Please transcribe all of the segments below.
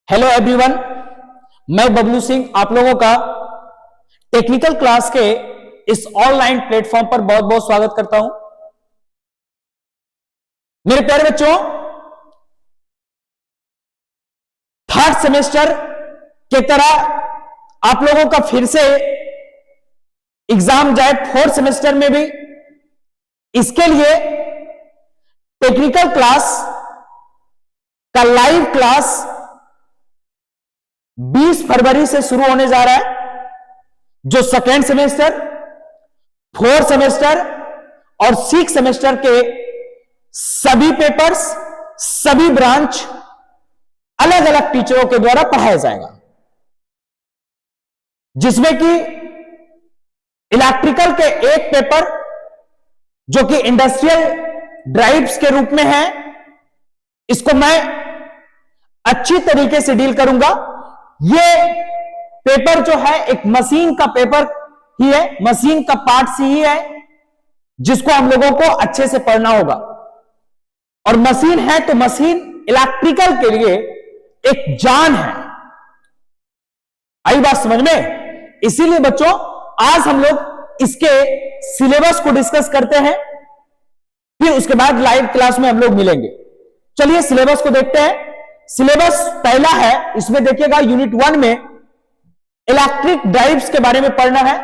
Hello everyone, मैं बबलू सिंह आप लोगों का टेक्निकल क्लास के इस ऑनलाइन प्लेटफॉर्म पर बहुत बहुत स्वागत करता हूं। मेरे प्यारे बच्चों, थर्ड सेमेस्टर के तरह आप लोगों का फिर से एग्जाम जाए फोर्थ सेमेस्टर में भी। इसके लिए टेक्निकल क्लास का लाइव क्लास 20 फरवरी से शुरू होने जा रहा है, जो सेकेंड सेमेस्टर, फोर्थ सेमेस्टर और सिक्स सेमेस्टर के सभी पेपर्स, सभी ब्रांच अलग अलग टीचरों के द्वारा पढ़ाया जाएगा, जिसमें कि इलेक्ट्रिकल के एक पेपर जो कि इंडस्ट्रियल ड्राइव्स के रूप में है, इसको मैं अच्छी तरीके से डील करूंगा। ये पेपर जो है एक मशीन का पेपर ही है, मशीन का पार्ट ही है, जिसको हम लोगों को अच्छे से पढ़ना होगा। और मशीन है तो मशीन इलेक्ट्रिकल के लिए एक जान है। आई बात समझ में? इसीलिए बच्चों आज हम लोग इसके सिलेबस को डिस्कस करते हैं, फिर उसके बाद लाइव क्लास में हम लोग मिलेंगे। चलिए सिलेबस को देखते हैं। सिलेबस पहला है, इसमें देखिएगा यूनिट 1 में इलेक्ट्रिक ड्राइव्स के बारे में पढ़ना है,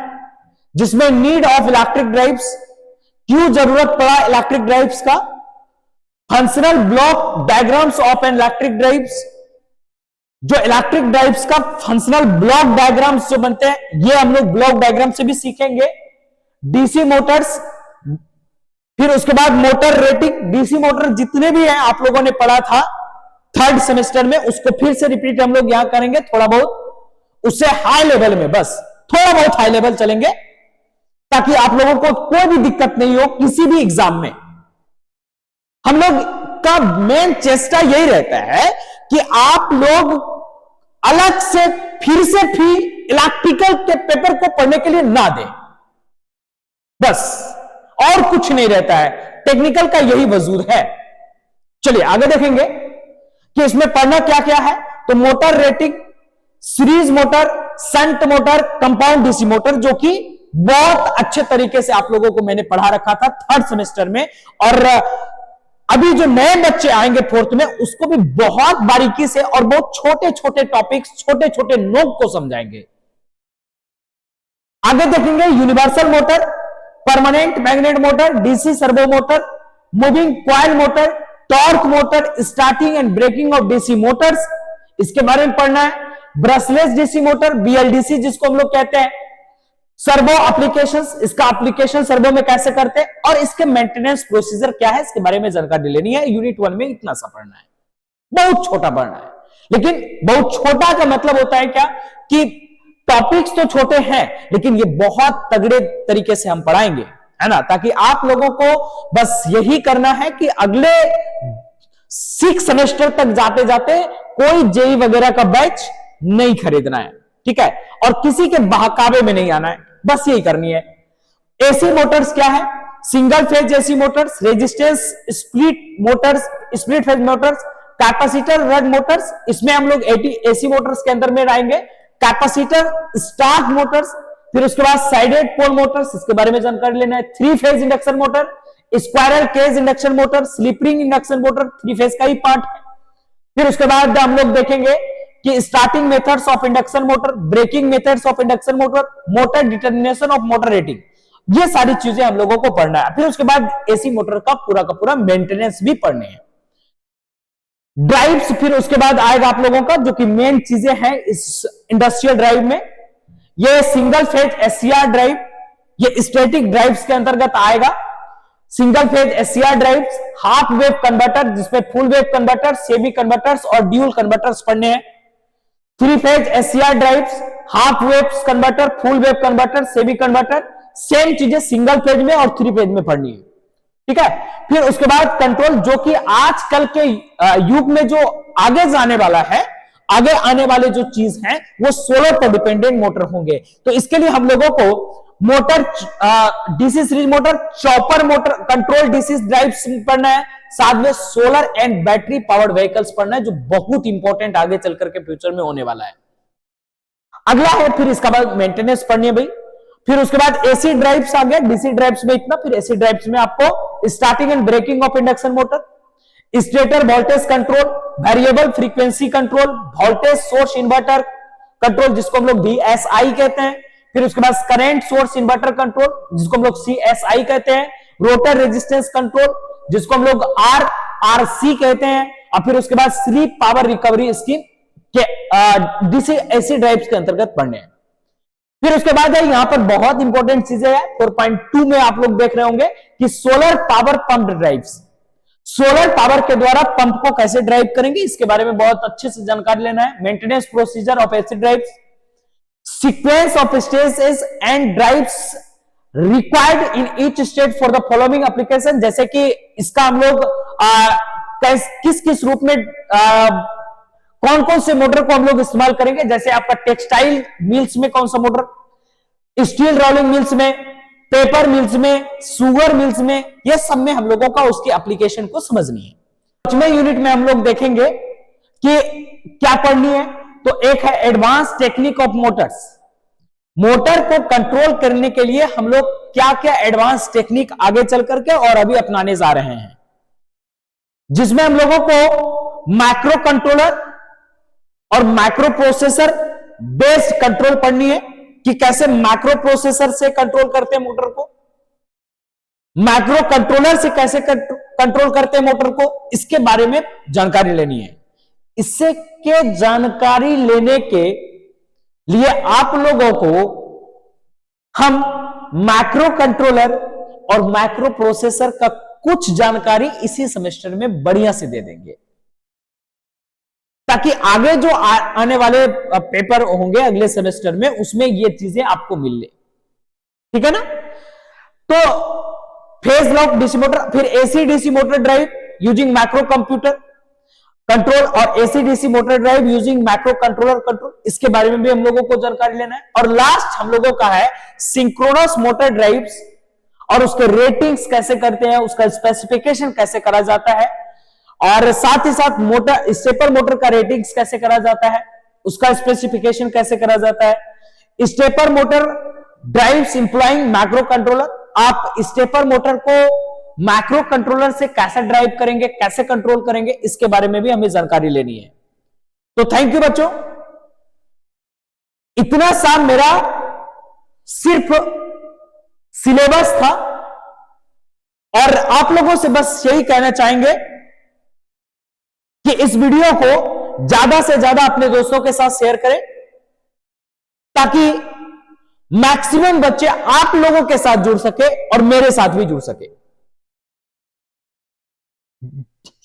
जिसमें नीड ऑफ इलेक्ट्रिक ड्राइव्स, क्यों जरूरत पड़ा इलेक्ट्रिक ड्राइव्स का, functional block diagrams of an electric drives, जो इलेक्ट्रिक ड्राइव्स का फंक्शनल ब्लॉक डायग्राम्स जो बनते हैं, ये हम लोग ब्लॉक डायग्राम से भी सीखेंगे। डीसी मोटर्स, फिर उसके बाद मोटर रेटिंग। डीसी मोटर जितने भी हैं आप लोगों ने पढ़ा था थर्ड सेमेस्टर में, उसको फिर से रिपीट हम लोग यहां करेंगे थोड़ा बहुत, उससे हाई लेवल में, बस थोड़ा बहुत हाई लेवल चलेंगे, ताकि आप लोगों को कोई भी दिक्कत नहीं हो किसी भी एग्जाम में। हम लोग का मेन चेष्टा यही रहता है कि आप लोग अलग से फिर से इलेक्ट्रिकल के पेपर को पढ़ने के लिए ना दें, बस और कुछ नहीं रहता है। टेक्निकल का यही वजूद है। चलिए आगे देखेंगे कि इसमें पढ़ना क्या क्या है। तो motor rating, series motor, shunt motor, compound DC motor, जो कि बहुत अच्छे तरीके से आप लोगों को मैंने पढ़ा रखा था थर्ड सेमेस्टर में, और अभी जो नए बच्चे आएंगे फोर्थ में, उसको भी बहुत बारीकी से और बहुत छोटे छोटे टॉपिक्स, छोटे छोटे नोट को समझाएंगे। आगे देखेंगे universal motor, permanent magnet motor, DC servo motor, moving coil motor, torque motor, starting and braking of DC motors, इसके बारे में पढ़ना है। ब्रशलेस डीसी मोटर, बीएलडीसी जिसको हम लोग कहते हैं, सर्वो एप्लीकेशंस, इसका एप्लीकेशन सर्वो में कैसे करते हैं, और इसके मेंटेनेंस प्रोसीजर क्या है, इसके बारे में जानकारी लेनी है। यूनिट 1 में इतना सा पढ़ना है, बहुत छोटा पढ़ना है। लेकिन बहुत छोटा का मतलब होता है क्या कि टॉपिक्स तो छोटे हैं, लेकिन ये बहुत तगड़े तरीके से हम पढ़ाएंगे, है ना, ताकि आप लोगों को बस यही करना है कि अगले 6 सेमेस्टर तक जाते जाते कोई जेई वगैरह का बैच नहीं खरीदना है, ठीक है, और किसी के बहकावे में नहीं आना है, बस यही करनी है। एसी मोटर्स क्या है, single phase AC motors, resistance split motors, split phase motors, capacitor run motors, इसमें हम लोग एसी मोटर्स के अंदर में आएंगे। कैपेसिटर स्टार्ट मोटर्स, फिर उसके बाद साइडेड पोल मोटर्स, इसके बारे में जानकारी लेना है। 3 phase induction motor, squirrel cage induction motor, slip ring induction motor 3 phase का ही पार्ट है। फिर उसके बाद हम लोग देखेंगे कि starting methods of induction motor, braking methods of induction motor, motor determination of motor rating, ये सारी चीजें हम लोगों को पढ़ना है। फिर उसके बाद एसी मोटर का पूरा मेंटेनेंस भी पढ़ने हैं। ड्राइव्स फिर उसके बाद आएगा आप लोगों का, जो कि मेन चीजें हैं इस इंडस्ट्रियल ड्राइव में। ये सिंगल फेज एससीआर ड्राइव, ये स्टैटिक ड्राइव्स के अंतर्गत आएगा। Single phase SCR drives, half wave converter, जिसमें full wave converter, semi converters और ड्यूल कन्वर्टर्स पढ़ने हैं। 3 phase SCR drives, half wave converter, full wave converter, semi converter, same चीजें single phase में और 3 फेज में पढ़नी है, ठीक है। फिर उसके बाद कंट्रोल, जो कि आजकल के युग में जो आगे जाने वाला है, आगे आने वाले जो चीज है वो सोलर पर डिपेंडेंट मोटर होंगे। तो इसके लिए हम लोगों को motor, DC series motor, chopper motor, control DC drives पढ़ना है, साथ में solar and battery powered vehicles पढ़ना है, जो बहुत इंपॉर्टेंट आगे चल करके फ्यूचर में होने वाला है। अगला है फिर इसका बाद मेंटेनेंस पढ़नी है भाई। फिर उसके बाद एसी ड्राइव्स आ गया, डीसी ड्राइव्स में इतना, फिर एसी ड्राइव्स में आपको starting and braking of induction motor, stator voltage control, variable frequency control, voltage source inverter control जिसको हम लोग VSI कहते हैं, फिर उसके बाद करंट सोर्स इन्वर्टर कंट्रोल जिसको हम लोग CSI कहते हैं, रोटर रेजिस्टेंस कंट्रोल जिसको हम लोग RRC कहते हैं, और फिर उसके बाद स्लीप पावर रिकवरी स्कीम के डीसी एसी ड्राइव्स के अंतर्गत पढ़ने हैं। फिर उसके बाद है यहां पर बहुत इंपॉर्टेंट चीजें है 4.2 में आप लोग देख रहे होंगे कि solar power pump drives, solar power के द्वारा पंप को कैसे ड्राइव करेंगे इसके बारे में बहुत अच्छे से जानकारी लेना है। Maintenance procedure of AC drives, sequence of stages and drives required in each state for the following application, जैसे कि इसका हम लोग किस किस रूप में कौन कौन से मोटर को हम लोग इस्तेमाल करेंगे, जैसे आपका टेक्सटाइल मिल्स में कौन सा मोटर, स्टील रोलिंग मिल्स में, पेपर मिल्स में, सुगर मिल्स में, ये सब में हम लोगों का उसकी एप्लीकेशन को समझनी है। 5वें यूनिट में हम लोग देखेंगे कि क्या पढ़नी है, तो एक है advance technique of Motors, motor को कंट्रोल करने के लिए हम लोग क्या क्या एडवांस टेक्निक आगे चल करके और अभी अपनाने जा रहे हैं, जिसमें हम लोगों को माइक्रो कंट्रोलर और माइक्रो प्रोसेसर बेस्ड कंट्रोल पढ़नी है कि कैसे माइक्रो प्रोसेसर से कंट्रोल करते हैं मोटर को, माइक्रो कंट्रोलर से कैसे कंट्रोल करते हैं मोटर को, इसके बारे में जानकारी लेनी है। इससे के जानकारी लेने के लिए आप लोगों को हम माइक्रो कंट्रोलर और माइक्रो प्रोसेसर का कुछ जानकारी इसी सेमेस्टर में बढ़िया से दे देंगे, ताकि आगे जो आने वाले पेपर होंगे अगले सेमेस्टर में उसमें ये चीजें आपको मिल ले, ठीक है ना। तो फेज लॉक डीसी मोटर, फिर AC DC motor drive using microcomputer control और AC DC motor drive using microcontroller control, इसके बारे में भी हम लोगों को जानकारी लेना है। और लास्ट हम लोगों का है सिंक्रोनस मोटर ड्राइव्स और उसके रेटिंग्स कैसे करते हैं, उसका स्पेसिफिकेशन कैसे करा जाता है, और साथ ही साथ मोटर स्टेपर मोटर का रेटिंग्स कैसे करा जाता है, उसका स्पेसिफिकेशन कैसे करा जाता है। Stepper motor drives employing microcontroller, आप स्टेपर मोटर को माइक्रो कंट्रोलर से कैसे ड्राइव करेंगे, कैसे कंट्रोल करेंगे, इसके बारे में भी हमें जानकारी लेनी है। तो थैंक यू बच्चों, इतना सा मेरा सिर्फ सिलेबस था और आप लोगों से बस यही कहना चाहेंगे कि इस वीडियो को ज्यादा से ज्यादा अपने दोस्तों के साथ शेयर करें, ताकि मैक्सिमम बच्चे आप लोगों के साथ जुड़ सके और मेरे साथ भी जुड़ सके।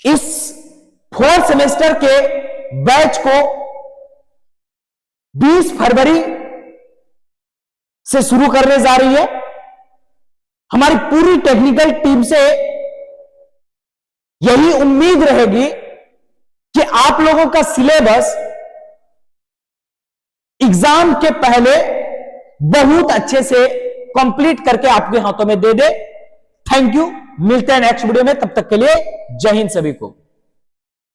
इस 4th सेमेस्टर के बैच को 20 फरवरी से शुरू करने जा रही है। हमारी पूरी टेक्निकल टीम से यही उम्मीद रहेगी कि आप लोगों का सिलेबस एग्जाम के पहले बहुत अच्छे से कंप्लीट करके आपके हाथों में दे दे। थैंक यू, मिलते हैं नेक्स्ट वीडियो में, तब तक के लिए जय हिंद सभी को।